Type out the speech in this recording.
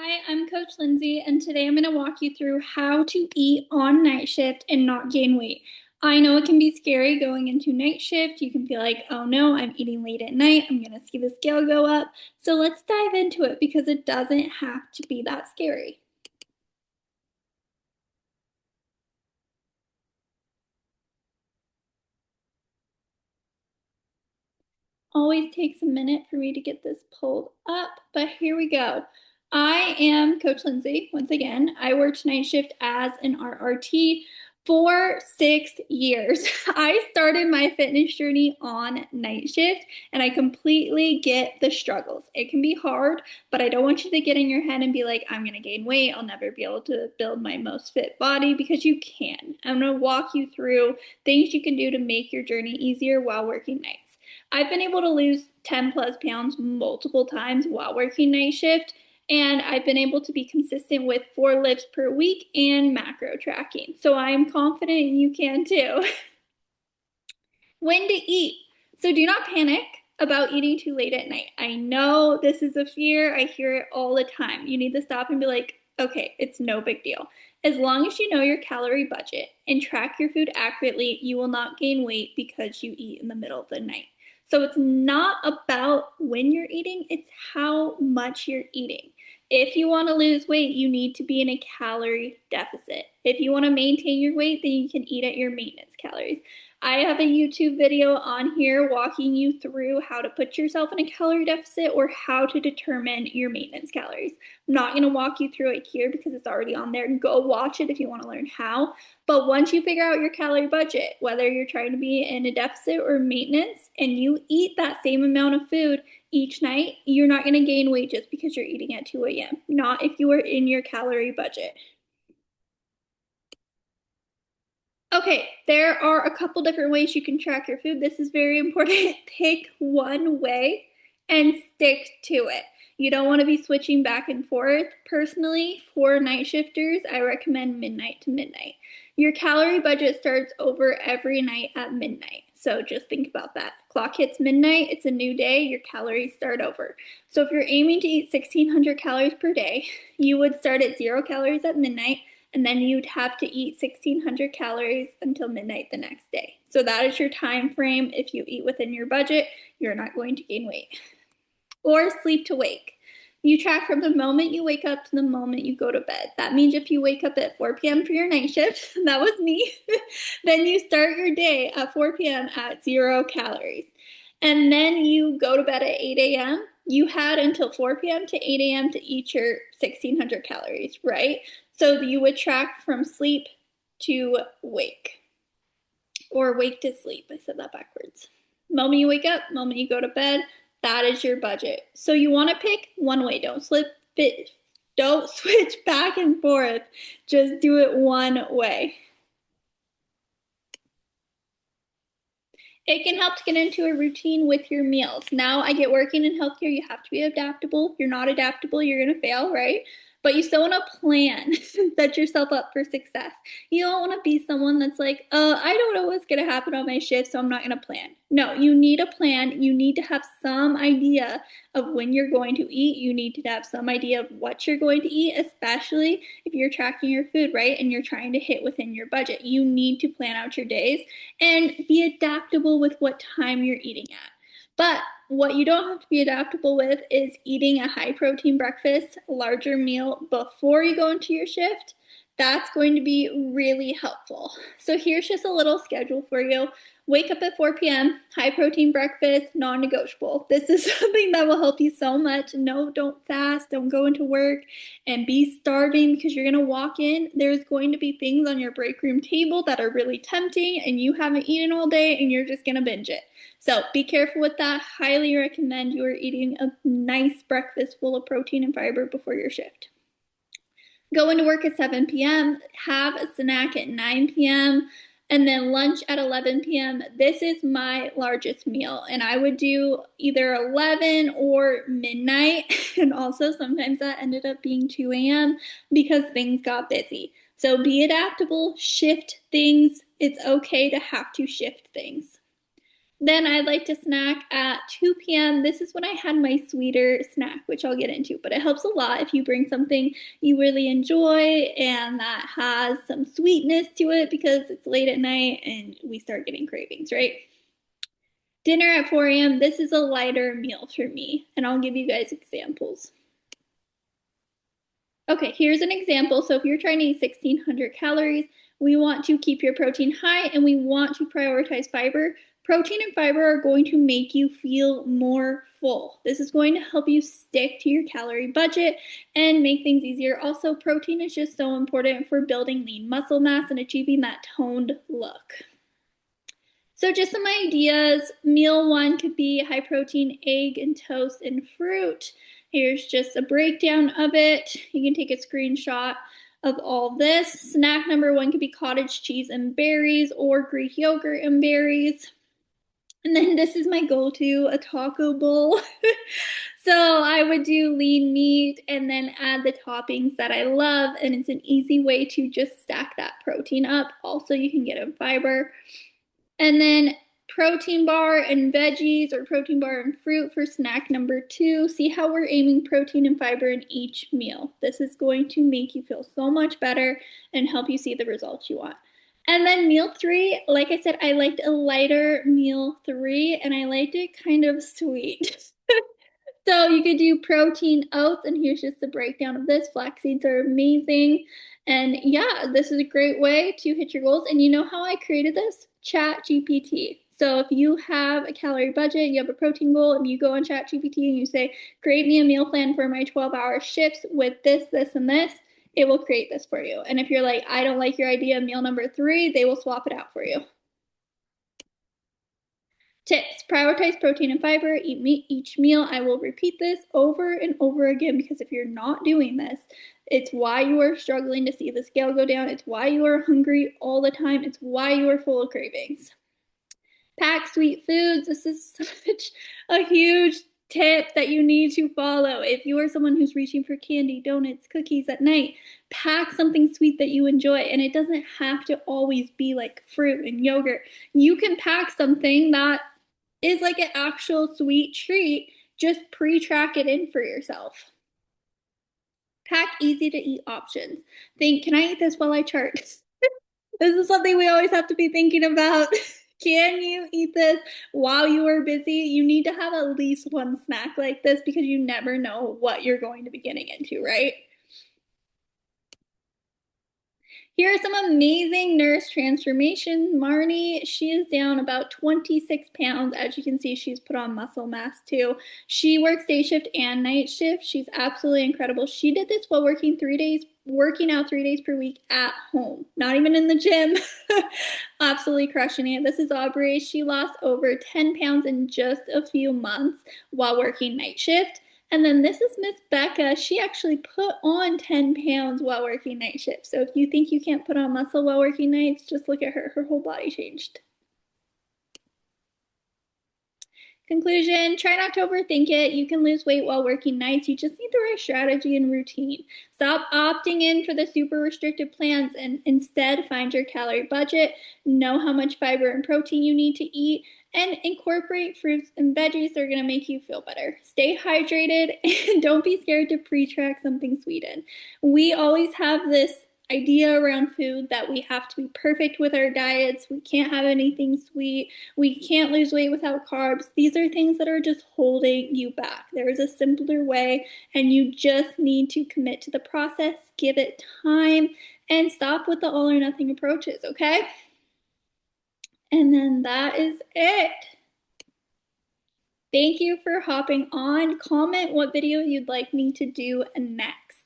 Hi, I'm Coach Lindsay, and today I'm going to walk you through how to eat on night shift and not gain weight. I know it can be scary going into night shift. You can feel like, oh no, I'm eating late at night. I'm going to see the scale go up. So let's dive into it because it doesn't have to be that scary. Always takes a minute for me to get this pulled up, but here we go. I am Coach Lindsay. Once again, I worked night shift as an RRT for 6 years. I started my fitness journey on night shift, and I completely get the struggles. It can be hard, but I don't want you to get in your head and be like, I'm going to gain weight. I'll never be able to build my most fit body, because you can. I'm going to walk you through things you can do to make your journey easier while working nights. I've been able to lose 10 plus pounds multiple times while working night shift, and I've been able to be consistent with 4 lifts per week and macro tracking. So I'm confident you can too. When to eat. So do not panic about eating too late at night. I know this is a fear. I hear it all the time. You need to stop and be like, okay, it's no big deal. As long as you know your calorie budget and track your food accurately, you will not gain weight because you eat in the middle of the night. So it's not about when you're eating, it's how much you're eating. If you want to lose weight, you need to be in a calorie deficit. If you want to maintain your weight, then you can eat at your maintenance calories. I have a YouTube video on here walking you through how to put yourself in a calorie deficit or how to determine your maintenance calories. I'm not going to walk you through it here because it's already on there. Go watch it if you want to learn how. But once you figure out your calorie budget, whether you're trying to be in a deficit or maintenance, and you eat that same amount of food each night, you're not going to gain weight just because you're eating at 2 a.m. Not if you are in your calorie budget. Okay, there are a couple different ways you can track your food. This is very important. Pick one way and stick to it. You don't want to be switching back and forth. Personally, for night shifters, I recommend midnight to midnight. Your calorie budget starts over every night at midnight. So just think about that. Clock hits midnight, it's a new day, your calories start over. So if you're aiming to eat 1,600 calories per day, you would start at 0 calories at midnight, and then you'd have to eat 1,600 calories until midnight the next day. So that is your time frame. If you eat within your budget, you're not going to gain weight. Or sleep to wake. You track from the moment you wake up to the moment you go to bed. That means if you wake up at 4 p.m. for your night shift, that was me, then you start your day at 4 p.m. at 0 calories. And then you go to bed at 8 a.m. You had until 4 p.m. to 8 a.m. to eat your 1,600 calories, right? So you would track from sleep to wake, or wake to sleep. I said that backwards. Moment you wake up, moment you go to bed, that is your budget. So you want to pick one way. Don't switch back and forth. Just do it one way. It can help to get into a routine with your meals. Now, I get working in healthcare, you have to be adaptable. If you're not adaptable, you're going to fail, right? But you still want to plan, set yourself up for success. You don't want to be someone that's like, I don't know what's going to happen on my shift, so I'm not going to plan. No, you need a plan. You need to have some idea of when you're going to eat. You need to have some idea of what you're going to eat, especially if you're tracking your food, right? And you're trying to hit within your budget. You need to plan out your days and be adaptable with what time you're eating at. But what you don't have to be adaptable with is eating a high protein breakfast, larger meal before you go into your shift. That's going to be really helpful. So here's just a little schedule for you. Wake up at 4 p.m., high protein breakfast, non negotiable. This is something that will help you so much. No, don't fast, don't go into work and be starving, because you're going to walk in. There's going to be things on your break room table that are really tempting, and you haven't eaten all day and you're just going to binge it. So be careful with that. Highly recommend you are eating a nice breakfast full of protein and fiber before your shift. Go into work at 7 p.m., have a snack at 9 p.m., and then lunch at 11 p.m. This is my largest meal, and I would do either 11 or midnight, and also sometimes that ended up being 2 a.m. because things got busy. So be adaptable, shift things. It's okay to have to shift things. Then I'd like to snack at 2 p.m. This is when I had my sweeter snack, which I'll get into, but it helps a lot if you bring something you really enjoy and that has some sweetness to it because it's late at night and we start getting cravings, right? Dinner at 4 a.m. This is a lighter meal for me, and I'll give you guys examples. Okay, here's an example. So if you're trying to eat 1,600 calories, we want to keep your protein high and we want to prioritize fiber. Protein and fiber are going to make you feel more full. This is going to help you stick to your calorie budget and make things easier. Also, protein is just so important for building lean muscle mass and achieving that toned look. So just some ideas. Meal one could be high protein egg and toast and fruit. Here's just a breakdown of it. You can take a screenshot of all this. Snack number one could be cottage cheese and berries or Greek yogurt and berries. And then this is my go-to, a taco bowl. So I would do lean meat and then add the toppings that I love. And it's an easy way to just stack that protein up. Also, you can get in fiber. And then protein bar and veggies or protein bar and fruit for snack number two. See how we're aiming protein and fiber in each meal. This is going to make you feel so much better and help you see the results you want. And then meal three, like I said, I liked a lighter meal three and I liked it kind of sweet. So you could do protein oats, and here's just the breakdown of this. Flax seeds are amazing. And yeah, this is a great way to hit your goals. And you know how I created this? Chat GPT. So if you have a calorie budget, you have a protein goal, and you go on Chat GPT and you say, create me a meal plan for my 12-hour shifts with this, this, and this, it will create this for you. And if you're like, I don't like your idea of meal number three, they will swap it out for you. Tips: prioritize protein and fiber, eat meat each meal. I will repeat this over and over again because if you're not doing this, it's why you are struggling to see the scale go down. It's why you are hungry all the time. It's why you are full of cravings. Pack sweet foods. This is such a huge tip that you need to follow. If you are someone who's reaching for candy, donuts, cookies at night, pack something sweet that you enjoy. And it doesn't have to always be like fruit and yogurt. You can pack something that is like an actual sweet treat. Just pre-track it in for yourself. Pack easy to eat options. Think, can I eat this while I chart? This is something we always have to be thinking about. Can you eat this while you are busy? You need to have at least one snack like this because you never know what you're going to be getting into, right? Here are some amazing nurse transformations. Marnie, she is down about 26 pounds. As you can see, she's put on muscle mass too. She works day shift and night shift. She's absolutely incredible. She did this while working out 3 days per week at home, not even in the gym. Absolutely crushing it. This is Aubrey. She lost over 10 pounds in just a few months while working night shift. And then this is Miss Becca. She actually put on 10 pounds while working night shift. So if you think you can't put on muscle while working nights, just look at her. Her whole body changed. Conclusion: try not to overthink it. You can lose weight while working nights. You just need the right strategy and routine. Stop opting in for the super restrictive plans and instead find your calorie budget. Know how much fiber and protein you need to eat and incorporate fruits and veggies that are going to make you feel better. Stay hydrated and don't be scared to pre-track something sweet in. We always have this idea around food that we have to be perfect with our diets. We can't have anything sweet. We can't lose weight without carbs. These are things that are just holding you back. There is a simpler way, and you just need to commit to the process, give it time, and stop with the all or nothing approaches, okay? And then that is it. Thank you for hopping on. Comment what video you'd like me to do next.